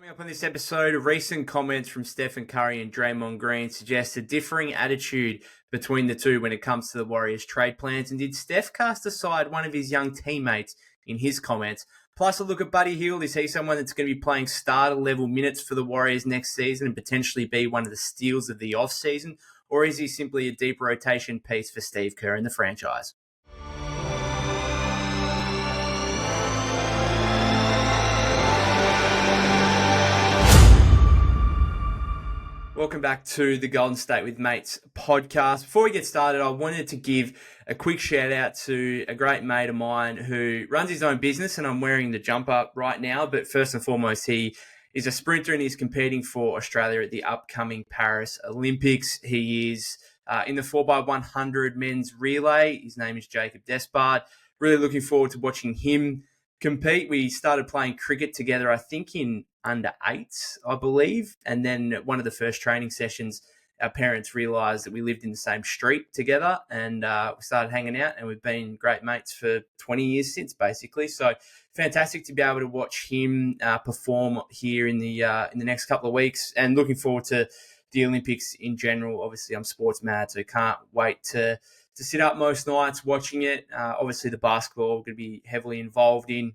Coming up on this episode, recent comments from Steph and Curry and Draymond Green suggest a differing attitude between the two when it comes to the Warriors' trade plans. And did Steph cast aside one of his young teammates in his comments? Plus, a look at Buddy Hield. Is he someone that's going to be playing starter-level minutes for the Warriors next season and potentially be one of the steals of the offseason? Or is he simply a deep rotation piece for Steve Kerr and the franchise? Welcome back to the Golden State with Mates podcast. Before we get started, I wanted to give a quick shout out to a great mate of mine who runs his own business, and I'm wearing the jumper right now. But first and foremost, he is a sprinter and he's competing for Australia at the upcoming Paris Olympics. He is in the 4x100 men's relay. His name is Jacob Despard. Really looking forward to watching him compete. We started playing cricket together, I think in under 8s, I believe. And then at one of the first training sessions, our parents realised that we lived in the same street together, and we started hanging out, and we've been great mates for 20 years since, basically. So fantastic to be able to watch him perform here in the next couple of weeks, and looking forward to the Olympics in general. Obviously, I'm sports mad, so can't wait to sit up most nights watching it. Obviously, the basketball we're going to be heavily involved in,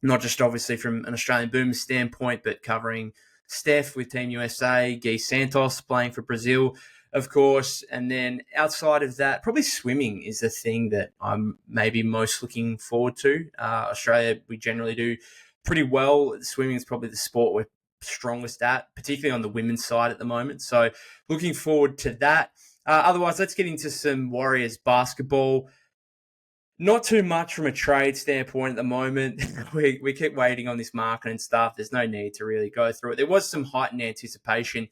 not just obviously from an Australian Boomers standpoint, but covering Steph with Team USA, Guy Santos playing for Brazil, of course. And then outside of that, probably swimming is the thing that I'm maybe most looking forward to. Australia, we generally do pretty well. Swimming is probably the sport we're strongest at, particularly on the women's side at the moment. So looking forward to that. Otherwise, let's get into some Warriors basketball. Not too much from a trade standpoint at the moment. We keep waiting on this market and stuff. There's no need to really go through it. There was some heightened anticipation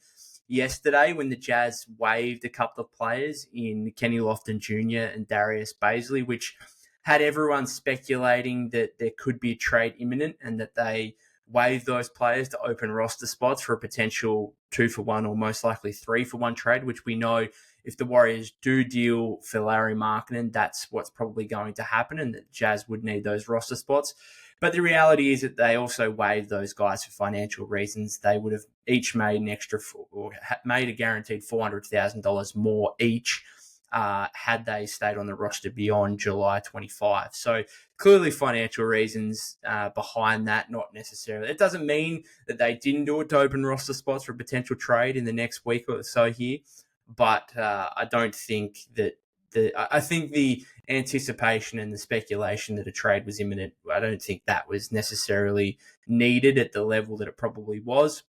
yesterday when the Jazz waived a couple of players in Kenny Lofton Jr. and Darius Bazley, which had everyone speculating that there could be a trade imminent and that they waived those players to open roster spots for a potential 2-for-1 or most likely 3-for-1 trade, which we know if the Warriors do deal for Larry Markkinen, that's what's probably going to happen, and that Jazz would need those roster spots. But the reality is that they also waived those guys for financial reasons. They would have each made an extra or made a guaranteed $400,000 more each had they stayed on the roster beyond July 25. So clearly financial reasons behind that, not necessarily. It doesn't mean that they didn't do it to open roster spots for a potential trade in the next week or so here. But I don't think that I think the anticipation and the speculation that a trade was imminent, I don't think that was necessarily needed at the level that it probably was.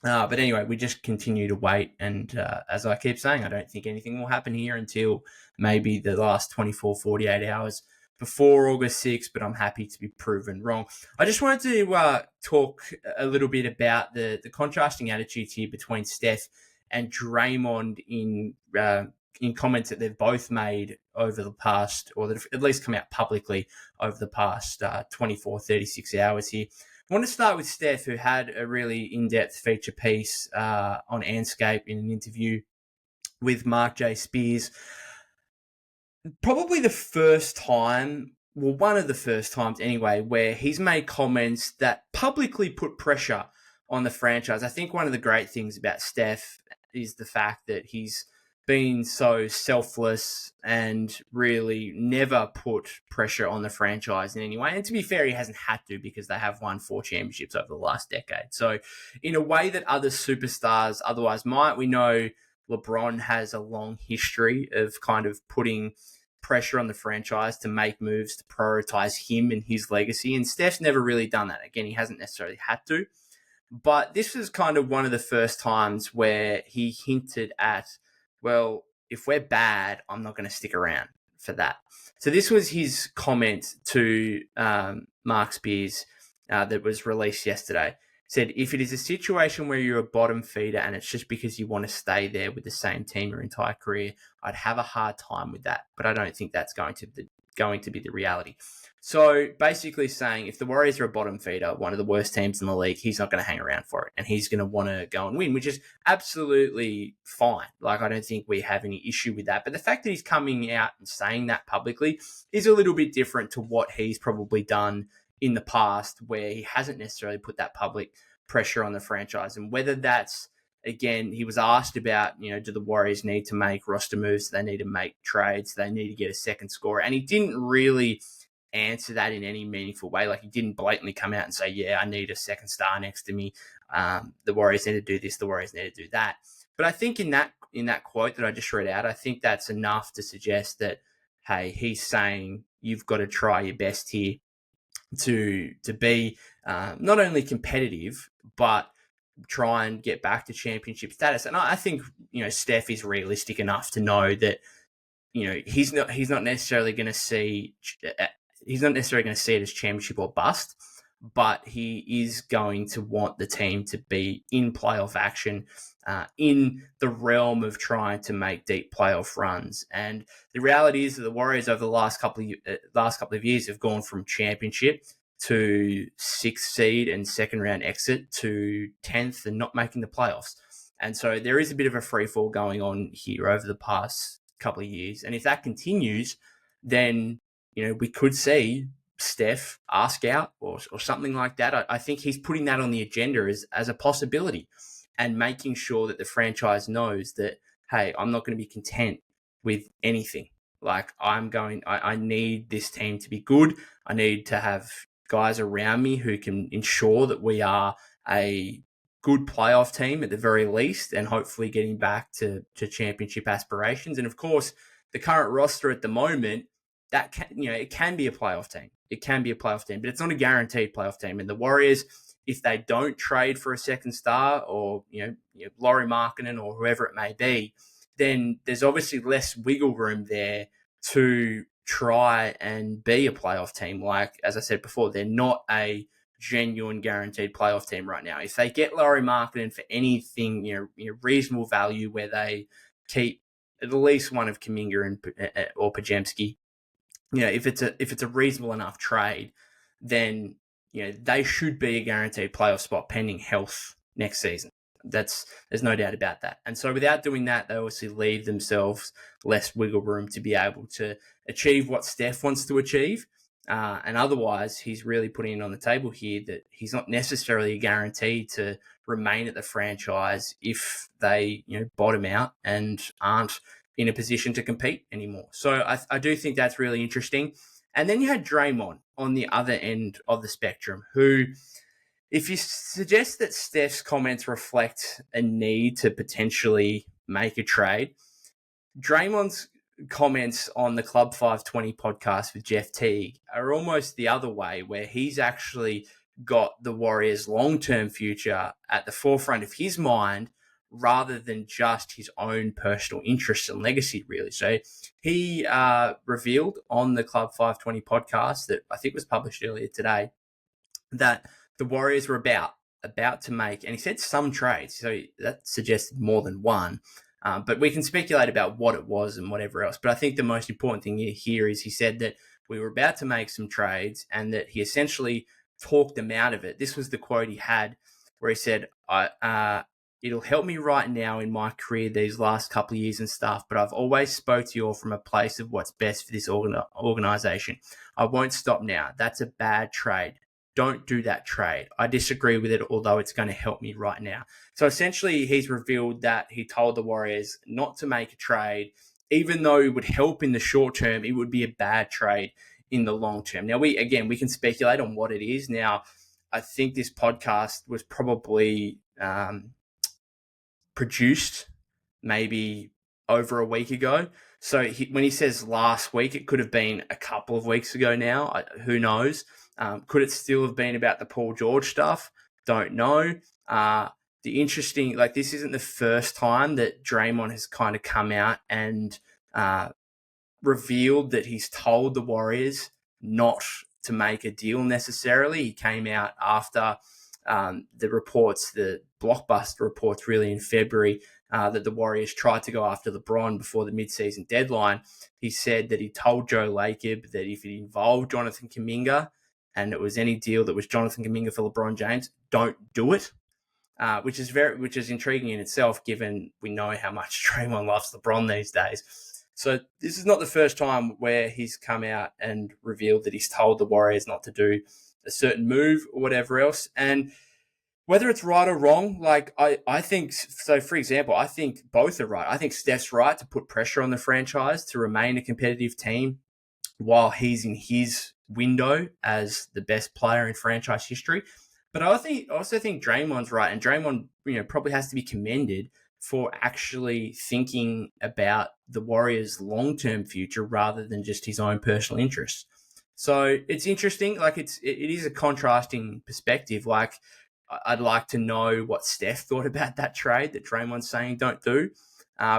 But anyway, we just continue to wait. And as I keep saying, I don't think anything will happen here until maybe the last 24, 48 hours before August 6th, but I'm happy to be proven wrong. I just wanted to talk a little bit about the contrasting attitudes here between Steph and Draymond in comments that they've both made over the past, or that have at least come out publicly over the past 24, 36 hours here. I want to start with Steph, who had a really in-depth feature piece on Anscape in an interview with Marc Spears. Probably the first time, well, one of the first times anyway, where he's made comments that publicly put pressure on the franchise. I think one of the great things about Steph is the fact that he's been so selfless and really never put pressure on the franchise in any way. And to be fair, he hasn't had to, because they have won 4 championships over the last decade. So in a way that other superstars otherwise might, we know LeBron has a long history of kind of putting pressure on the franchise to make moves to prioritize him and his legacy. And Steph's never really done that. Again, he hasn't necessarily had to. But this was kind of one of the first times where he hinted at, well, if we're bad, I'm not going to stick around for that. So this was his comment to Marc Spears that was released yesterday. He said, if it is a situation where you're a bottom feeder and it's just because you want to stay there with the same team your entire career, I'd have a hard time with that. But I don't think that's going to be the reality. So basically saying if the Warriors are a bottom feeder, one of the worst teams in the league, he's not going to hang around for it. And he's going to want to go and win, which is absolutely fine. Like, I don't think we have any issue with that. But the fact that he's coming out and saying that publicly is a little bit different to what he's probably done in the past, where he hasn't necessarily put that public pressure on the franchise. And whether that's, again, he was asked about, do the Warriors need to make roster moves? Do they need to make trades? Do they need to get a second scorer? And he didn't really answer that in any meaningful way. Like, he didn't blatantly come out and say, yeah, I need a second star next to me. The Warriors need to do this. The Warriors need to do that. But I think in that quote that I just read out, I think that's enough to suggest that, hey, he's saying you've got to try your best here to be not only competitive, but try and get back to championship status. And I think, Steph is realistic enough to know that, he's not necessarily going to see it as championship or bust, but he is going to want the team to be in playoff action, in the realm of trying to make deep playoff runs. And the reality is that the Warriors over the last couple of years have gone from championship to 6th seed and second round exit to 10th and not making the playoffs. And so there is a bit of a free fall going on here over the past couple of years. And if that continues, then, we could see Steph ask out or something like that. I think he's putting that on the agenda as a possibility and making sure that the franchise knows that, hey, I'm not going to be content with anything. Like, I need this team to be good. I need to have guys around me who can ensure that we are a good playoff team at the very least, and hopefully getting back to championship aspirations. And of course, the current roster at the moment, that it can be a playoff team. It can be a playoff team, but it's not a guaranteed playoff team. And the Warriors, if they don't trade for a second star or Lauri Markkanen or whoever it may be, then there's obviously less wiggle room there to try and be a playoff team. Like, as I said before, they're not a genuine guaranteed playoff team right now. If they get Lauri Markkanen for anything, reasonable value, where they keep at least one of Kuminga or Podziemski, if it's a reasonable enough trade, then they should be a guaranteed playoff spot pending health next season. There's no doubt about that. And so without doing that, they obviously leave themselves less wiggle room to be able to achieve what Steph wants to achieve. And otherwise, he's really putting it on the table here that he's not necessarily guaranteed to remain at the franchise if they bottom out and aren't in a position to compete anymore. So I do think that's really interesting. And then you had Draymond on the other end of the spectrum, who, if you suggest that Steph's comments reflect a need to potentially make a trade, Draymond's comments on the Club 520 podcast with Jeff Teague are almost the other way, where he's actually got the Warriors' long-term future at the forefront of his mind rather than just his own personal interests and legacy, really. So he revealed on the Club 520 podcast that I think was published earlier today that the Warriors were about to make, and he said some trades, so that suggested more than one. But we can speculate about what it was and whatever else. But I think the most important thing here is he said that we were about to make some trades and that he essentially talked them out of it. This was the quote he had where he said, it'll help me right now in my career these last couple of years and stuff, but I've always spoke to you all from a place of what's best for this organization. I won't stop now. That's a bad trade. Don't do that trade. I disagree with it, although it's going to help me right now. So essentially, he's revealed that he told the Warriors not to make a trade, even though it would help in the short term. It would be a bad trade in the long term. Now, we can speculate on what it is. Now, I think this podcast was probably produced maybe over a week ago. So when he says last week, it could have been a couple of weeks ago now. Who knows? Could it still have been about the Paul George stuff? Don't know. The interesting, this isn't the first time that Draymond has kind of come out and revealed that he's told the Warriors not to make a deal necessarily. He came out after the blockbuster reports really in February, that the Warriors tried to go after LeBron before the mid-season deadline. He said that he told Joe Lacob that if it involved Jonathan Kuminga and it was any deal that was Jonathan Kuminga for LeBron James, don't do it, which is intriguing in itself, given we know how much Draymond loves LeBron these days. So this is not the first time where he's come out and revealed that he's told the Warriors not to do a certain move or whatever else. And Whether it's right or wrong, like I think, so for example, I think both are right. I think Steph's right to put pressure on the franchise to remain a competitive team while he's in his window as the best player in franchise history. But I also think Draymond's right, and Draymond, probably has to be commended for actually thinking about the Warriors' long-term future rather than just his own personal interests. So it's interesting. Like it is a contrasting perspective. Like I'd like to know what Steph thought about that trade that Draymond's saying don't do,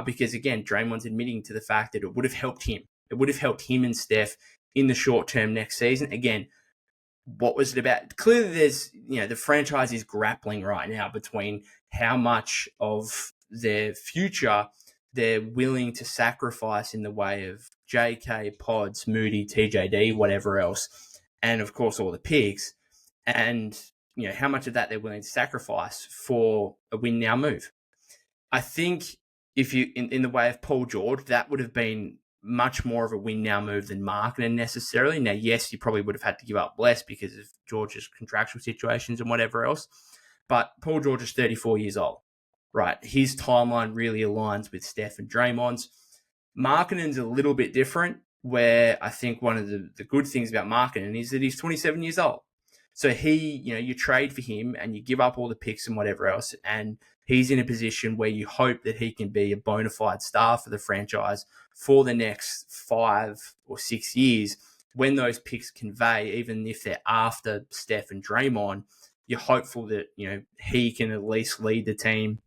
because again, Draymond's admitting to the fact that it would have helped him. It would have helped him and Steph in the short term next season. Again, what was it about? Clearly, there's the franchise is grappling right now between how much of their future they're willing to sacrifice in the way of JK, Pods, Moody, TJD, whatever else, and of course all the picks, and how much of that they're willing to sacrifice for a win now move. I think if you in the way of Paul George, that would have been much more of a win now move than Markkanen necessarily. Now, yes, you probably would have had to give up less because of George's contractual situations and whatever else. But Paul George is 34 years old, right? His timeline really aligns with Steph and Draymond's. Markkanen's a little bit different, where I think one of the good things about Markkanen is that he's 27 years old. So you trade for him and you give up all the picks and whatever else, and he's in a position where you hope that he can be a bona fide star for the franchise for the next 5 or 6 years. When those picks convey, even if they're after Steph and Draymond, you're hopeful that he can at least lead the team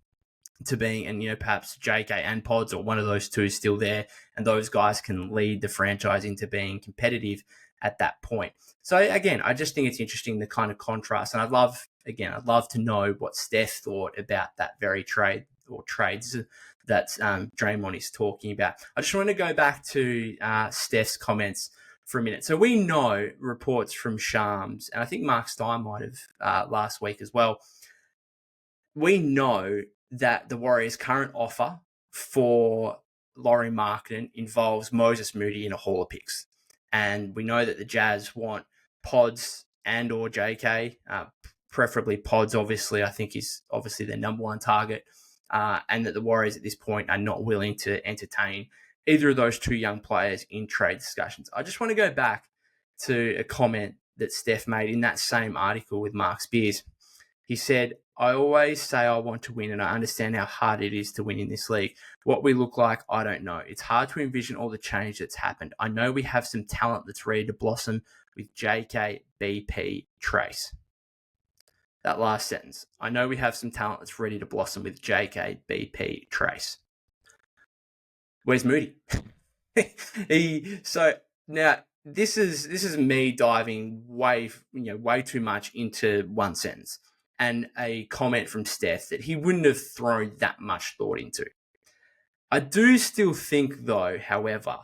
to being, and perhaps JK and Pods or one of those two is still there, and those guys can lead the franchise into being competitive at that point. So again, I just think it's interesting, the kind of contrast, and I'd love to know what Steph thought about that very trade or trades that Draymond is talking about. I just want to go back to Steph's comments for a minute. So we know reports from Shams, and I think Mark Stein might have last week as well. We know that the Warriors' current offer for Lauri Markkanen involves Moses Moody in a haul of picks. And we know that the Jazz want Pods and or JK, preferably Pods, obviously, I think is obviously their number one target, and that the Warriors at this point are not willing to entertain either of those two young players in trade discussions. I just want to go back to a comment that Steph made in that same article with Marc Spears. He said, "I always say I want to win, and I understand how hard it is to win in this league. What we look like, I don't know. It's hard to envision all the change that's happened. I know we have some talent that's ready to blossom with JK, BP, Trace." That last sentence. I know we have some talent that's ready to blossom with JK, BP, Trace. Where's Moody? So now this is me diving way too much into one sentence and a comment from Steph that he wouldn't have thrown that much thought into. I do still think, though, however,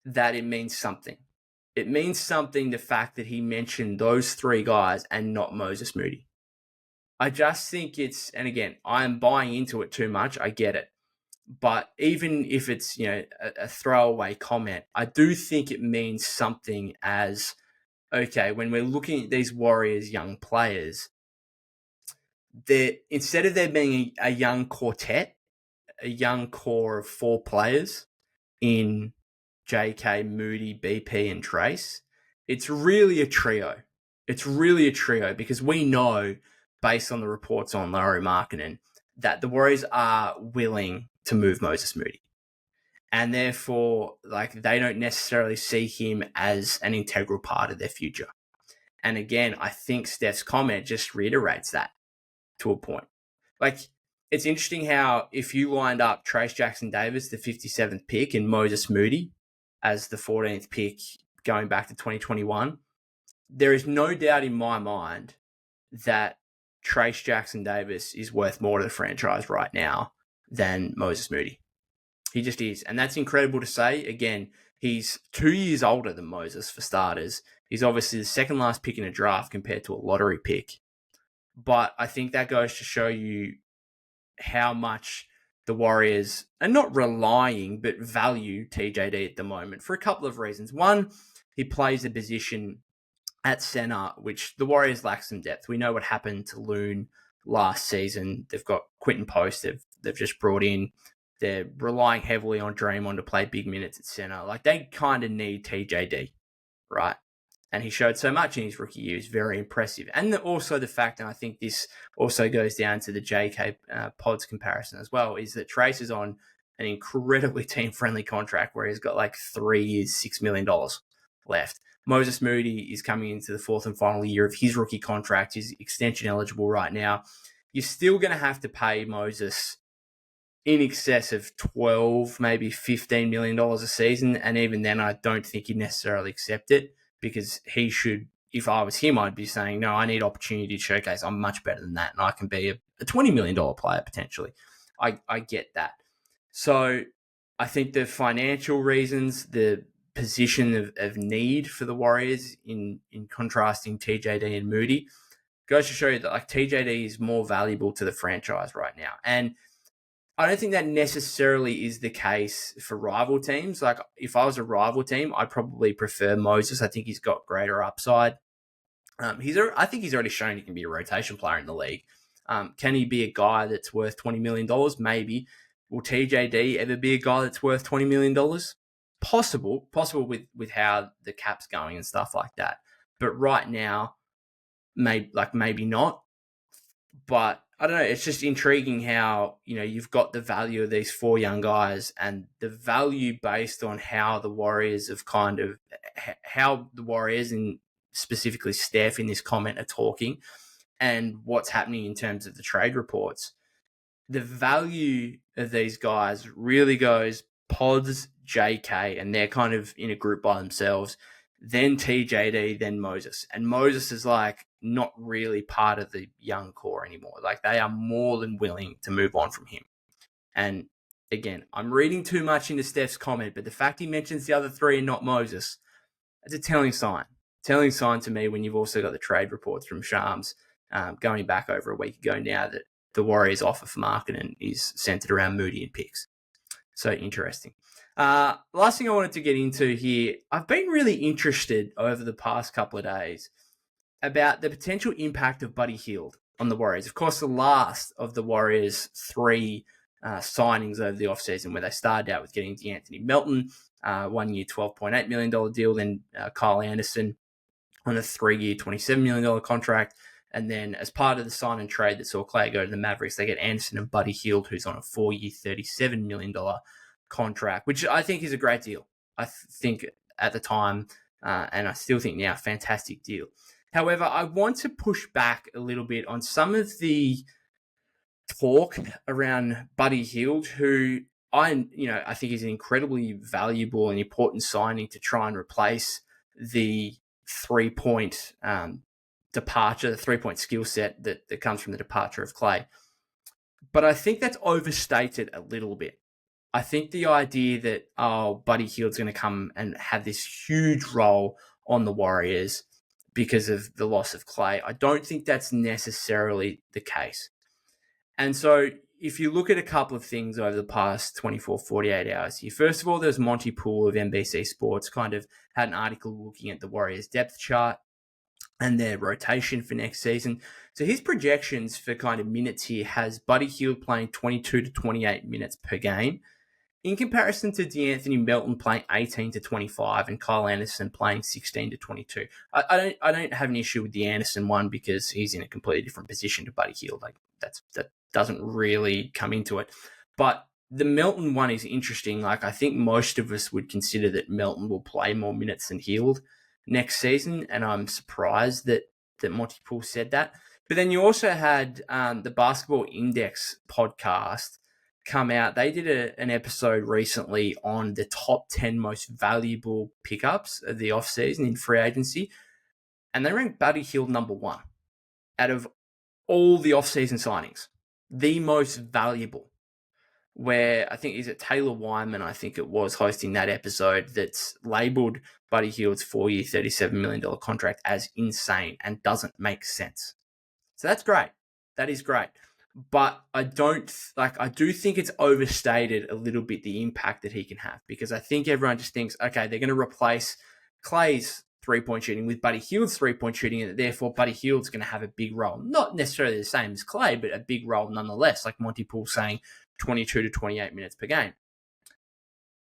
that it means something. It means something, the fact that he mentioned those three guys and not Moses Moody. I just think it's, and again, I'm buying into it too much. I get it. But even if it's, a throwaway comment, I do think it means something as, okay, when we're looking at these Warriors young players, instead of there being a young quartet, a young core of 4 players in JK, Moody, BP, and Trace, it's really a trio. It's really a trio because we know, based on the reports on Lauri Markkanen, that the Warriors are willing to move Moses Moody. And therefore, they don't necessarily see him as an integral part of their future. And again, I think Steph's comment just reiterates that to a point. It's interesting how if you lined up Trace Jackson-Davis, the 57th pick, and Moses Moody as the 14th pick going back to 2021, there is no doubt in my mind that Trace Jackson-Davis is worth more to the franchise right now than Moses Moody. He just is. And that's incredible to say. Again, he's 2 years older than Moses, for starters. He's obviously the second last pick in a draft compared to a lottery pick. But I think that goes to show you how much the Warriors are not relying, but value TJD at the moment for a couple of reasons. One, he plays a position at center, which the Warriors lack some depth. We know what happened to Loon last season. They've got Quinton Post. They've just brought in. They're relying heavily on Draymond to play big minutes at center. Like, they kind of need TJD, right? And he showed so much in his rookie year. He's very impressive. And also the fact, and I think this also goes down to the JK Pods comparison as well, is that Trace is on an incredibly team-friendly contract where he's got like 3 years, $6 million left. Moses Moody is coming into the fourth and final year of his rookie contract. He's extension eligible right now. You're still going to have to pay Moses in excess of 12, maybe $15 million a season. And even then, I don't think he'd necessarily accept it, because he should, if I was him, I'd be saying, no, I need opportunity to showcase I'm much better than that, and I can be a $20 million player potentially. I get that. So I think the financial reasons, the position of need for the Warriors in contrasting TJD and Moody, goes to show you that like TJD is more valuable to the franchise right now. And I don't think that necessarily is the case for rival teams. Like, if I was a rival team, I'd probably prefer Moses. I think he's got greater upside. I think he's already shown he can be a rotation player in the league. Can he be a guy that's worth $20 million? Maybe. Will TJD ever be a guy that's worth $20 million? Possible with how the cap's going and stuff like that. But right now, maybe not. But I don't know. It's just intriguing how, you've got the value of these 4 young guys, and the value based on how the Warriors and specifically Steph in this comment are talking, and what's happening in terms of the trade reports. The value of these guys really goes Pods, JK, and they're kind of in a group by themselves, then TJD, then Moses. And Moses is like not really part of the young core anymore. Like, they are more than willing to move on from him. And again, I'm reading too much into Steph's comment, but the fact he mentions the other 3 and not Moses, it's a telling sign. Telling sign to me when you've also got the trade reports from Shams going back over a week ago now that the Warriors' offer for Markkanen is centered around Moody and picks. So interesting. Last thing I wanted to get into here, I've been really interested over the past couple of days about the potential impact of Buddy Hield on the Warriors. Of course, the last of the Warriors' 3 signings over the offseason, where they started out with getting D'Anthony Melton, 1 year, $12.8 million deal, then Kyle Anderson on a 3-year, $27 million contract. And then as part of the sign and trade that saw Clay go to the Mavericks, they get Anderson and Buddy Hield, who's on a 4-year, $37 million contract, which I think is a great deal. I think at the time, and I still think now, fantastic deal. However, I want to push back a little bit on some of the talk around Buddy Hield, who I think is an incredibly valuable and important signing to try and replace the 3-point departure, the 3-point skill set that comes from the departure of Clay. But I think that's overstated a little bit. I think the idea that, Buddy Hield's going to come and have this huge role on the Warriors because of the loss of Clay, I don't think that's necessarily the case. And so if you look at a couple of things over the past 24, 48 hours here, first of all, there's Monty Poole of NBC Sports kind of had an article looking at the Warriors depth chart and their rotation for next season. So his projections for kind of minutes here has Buddy Hield playing 22 to 28 minutes per game, in comparison to D'Anthony Melton playing 18 to 25 and Kyle Anderson playing 16 to 22. I don't have an issue with the Anderson one because he's in a completely different position to Buddy Hield. Like, that doesn't really come into it. But the Melton one is interesting. Like, I think most of us would consider that Melton will play more minutes than Hield next season, and I'm surprised that Monty Poole said that. But then you also had the Basketball Index podcast come out. They did an episode recently on the top 10 most valuable pickups of the offseason in free agency, and they ranked Buddy Hield number 1 out of all the offseason signings, the most valuable. Where I think, is it Taylor Wyman, I think it was, hosting that episode, that's labeled Buddy Hield's 4-year, $37 million contract as insane and doesn't make sense. So that's great. That is great. But I do think it's overstated a little bit the impact that he can have, because I think everyone just thinks, okay, they're going to replace Clay's 3-point shooting with Buddy Hield's 3-point shooting, and therefore Buddy Hield's going to have a big role. Not necessarily the same as Clay, but a big role nonetheless, like Monty Poole saying 22 to 28 minutes per game.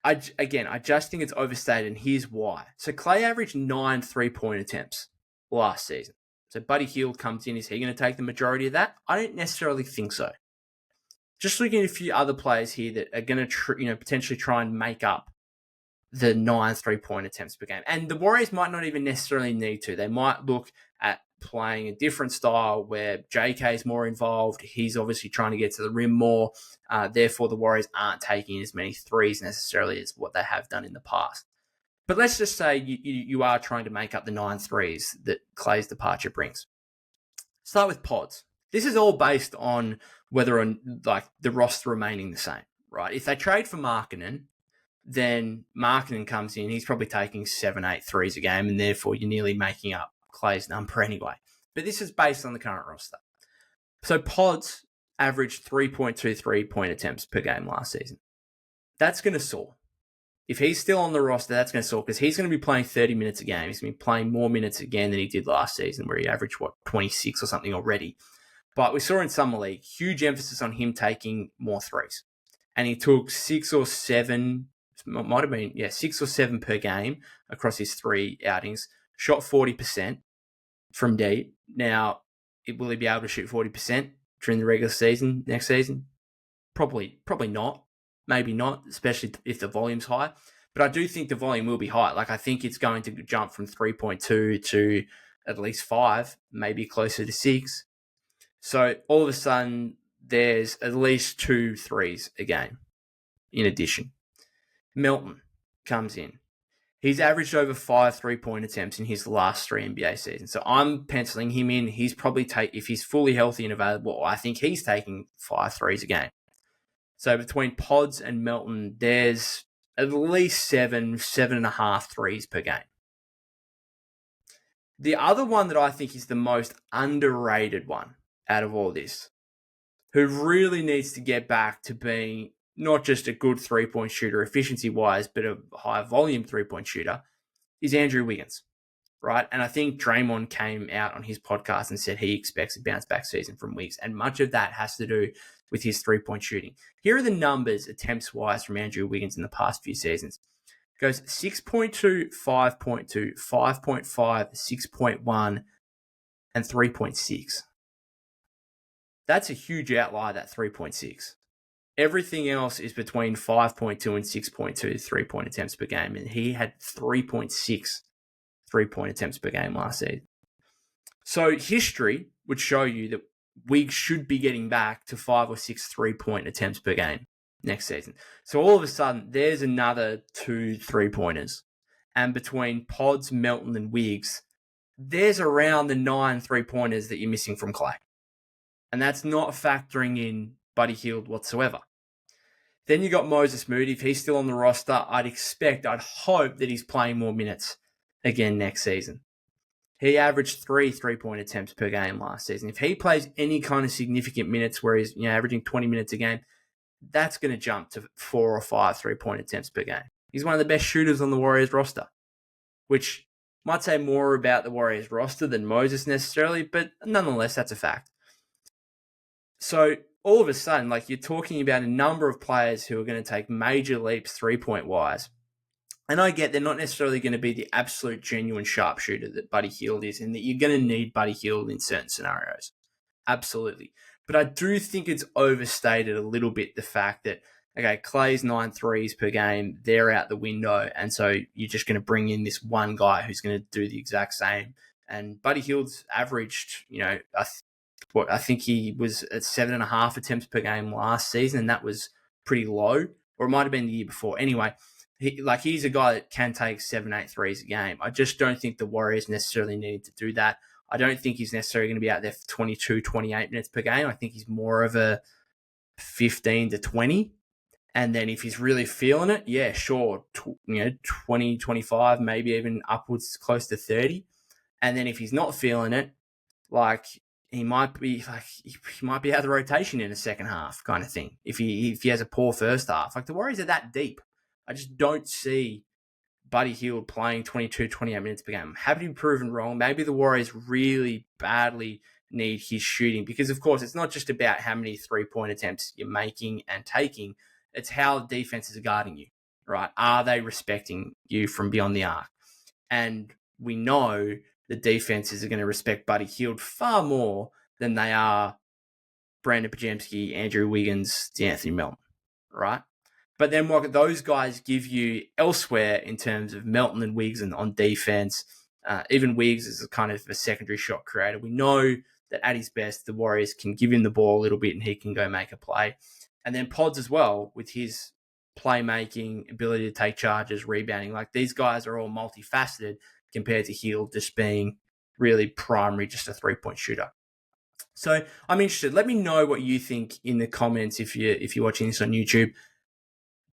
I just think it's overstated, and here's why. So Clay averaged 9 3-point attempts last season. So Buddy Hield comes in. Is he going to take the majority of that? I don't necessarily think so. Just looking at a few other players here that are going to potentially try and make up the 9 3-point attempts per game. And the Warriors might not even necessarily need to. They might look at playing a different style where JK is more involved. He's obviously trying to get to the rim more. Therefore, the Warriors aren't taking as many threes necessarily as what they have done in the past. But let's just say you are trying to make up the 9 threes that Clay's departure brings. Start with pods. This is all based on whether or like the roster remaining the same, right? If they trade for Markkanen, then Markkanen comes in. He's probably taking 7-8 threes a game, and therefore you're nearly making up Clay's number anyway. But this is based on the current roster. So pods averaged 3.2 3-point attempts per game last season. That's going to soar. If he's still on the roster, that's going to soar because he's going to be playing 30 minutes a game. He's going to be playing more minutes again than he did last season, where he averaged, 26 or something already. But we saw in Summer League, huge emphasis on him taking more threes. And he took 6 or 7 per game across his 3 outings. Shot 40% from deep. Now, will he be able to shoot 40% during the regular season next season? Probably not. Maybe not, especially if the volume's high. But I do think the volume will be high. Like, I think it's going to jump from 3.2 to at least 5, maybe closer to 6. So all of a sudden, there's at least 2 threes a game in addition. Melton comes in. He's averaged over 5 3-point attempts in his last 3 NBA seasons. So I'm penciling him in. He's probably if he's fully healthy and available, I think he's taking 5 threes a game. So between Pods and Melton, there's at least 7.5 threes per game. The other one that I think is the most underrated one out of all this, who really needs to get back to being not just a good 3-point shooter efficiency-wise, but a high-volume 3-point shooter, is Andrew Wiggins, right? And I think Draymond came out on his podcast and said he expects a bounce-back season from Wiggs, and much of that has to do with his 3-point shooting. Here are the numbers, attempts-wise, from Andrew Wiggins in the past few seasons. It goes 6.2, 5.2, 5.5, 6.1, and 3.6. That's a huge outlier, that 3.6. Everything else is between 5.2 and 6.2 3-point attempts per game, and he had 3.6 3-point attempts per game last season. So history would show you that Wiggs should be getting back to 5 or 6 3-point attempts per game next season. So all of a sudden, there's another 2 3-pointers. And between Pods, Melton, and Wiggs, there's around the 9 3-pointers that you're missing from Clay. And that's not factoring in Buddy Hield whatsoever. Then you got Moses Moody. If he's still on the roster, I'd hope that he's playing more minutes again next season. He averaged 3 3-point attempts per game last season. If he plays any kind of significant minutes where he's averaging 20 minutes a game, that's going to jump to 4 or 5 3-point attempts per game. He's one of the best shooters on the Warriors roster, which might say more about the Warriors roster than Moses necessarily, but nonetheless, that's a fact. So all of a sudden, like, you're talking about a number of players who are going to take major leaps 3-point wise. And I get they're not necessarily going to be the absolute genuine sharpshooter that Buddy Hield is, and that you're going to need Buddy Hield in certain scenarios. Absolutely. But I do think it's overstated a little bit, the fact that, okay, Clay's 9 threes per game, they're out the window. And so you're just going to bring in this one guy who's going to do the exact same. And Buddy Hield's averaged, I think he was at 7.5 attempts per game last season, and that was pretty low, or it might have been the year before. Anyway, he's a guy that can take 7-8 threes a game. I just don't think the Warriors necessarily need to do that. I don't think he's necessarily going to be out there for 22, 28 minutes per game. I think he's more of a 15 to 20. And then if he's really feeling it, yeah, sure, 20, 25, maybe even upwards close to 30. And then if he's not feeling it, like, he might be out of the rotation in the second half, kind of thing. If he has a poor first half, like, the Warriors are that deep. I just don't see Buddy Hield playing 22, 28 minutes per game. I'm happy to be proven wrong. Maybe the Warriors really badly need his shooting because, of course, it's not just about how many three-point attempts you're making and taking. It's how defenses are guarding you, right? Are they respecting you from beyond the arc? And we know the defenses are going to respect Buddy Hield far more than they are Brandon Pajemski, Andrew Wiggins, DeAnthony Melton, right? But then what those guys give you elsewhere in terms of Melton and Wiggs and on defense, even Wiggs is a kind of a secondary shot creator. We know that at his best, the Warriors can give him the ball a little bit and he can go make a play. And then Pods as well with his playmaking, ability to take charges, rebounding. Like these guys are all multifaceted compared to Hield just being really primary, just a three-point shooter. So I'm interested. Let me know what you think in the comments if you're watching this on YouTube.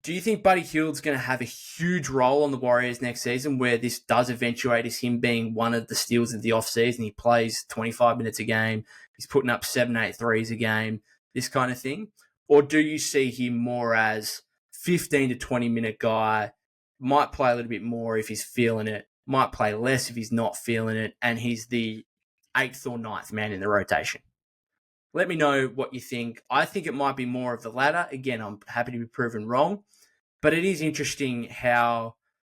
Do you think Buddy Hield's going to have a huge role on the Warriors next season where this does eventuate as him being one of the steals of the offseason? He plays 25 minutes a game. He's putting up 7-8 threes a game, this kind of thing. Or do you see him more as 15 to 20 minute guy, might play a little bit more if he's feeling it, might play less if he's not feeling it, and he's the 8th or 9th man in the rotation? Let me know what you think. I think it might be more of the latter. Again, I'm happy to be proven wrong, but it is interesting how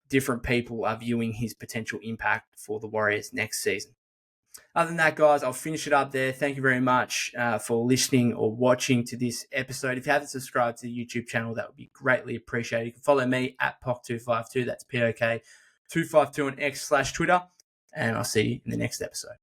different people are viewing his potential impact for the Warriors next season. Other than that, guys, I'll finish it up there. Thank you very much for listening or watching to this episode. If you haven't subscribed to the YouTube channel, that would be greatly appreciated. You can follow me at POC252. That's POK252 on X/Twitter. And I'll see you in the next episode.